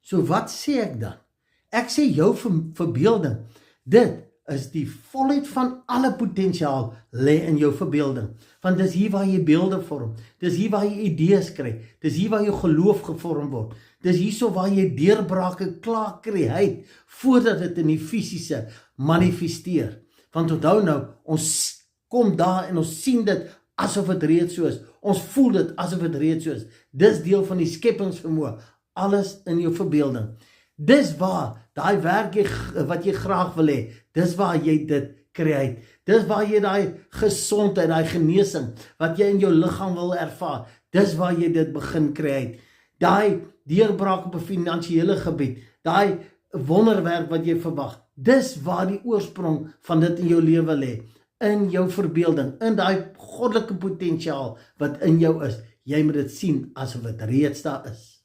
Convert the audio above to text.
So wat sê ek dan? Ek sê jou verbeelding, dit is die volheid van alle potensiaal lê in jou verbeelding. Want dis hier waar jy beelde vorm, dis hier waar jy idees kry, dis hier waar jou geloof gevorm word, dis hierso waar jy deurbrake klaar kry voordat dit in die fisiese manifesteer. Want onthou nou, ons kom daar en ons sien dit asof dit reeds so is, ons voel dit asof dit reeds so is, dis deel van die skepingsvermoë, alles in jou verbeelding. Dis waar, daai werk wat jy graag wil hê, dis waar jy dit kry uit. Dis waar jy daai gesondheid, daai genesing, wat jy in jou liggaam wil ervaar, dis waar jy dit begin kry uit. Daai deurbraak op 'n finansiële gebied, daai wonderwerk wat jy verwag, dis waar die oorsprong van dit in jou lewe lê, in jou verbeelding, in daai goddelike potensiaal wat in jou is. Jy moet dit sien asof dit reeds daar is.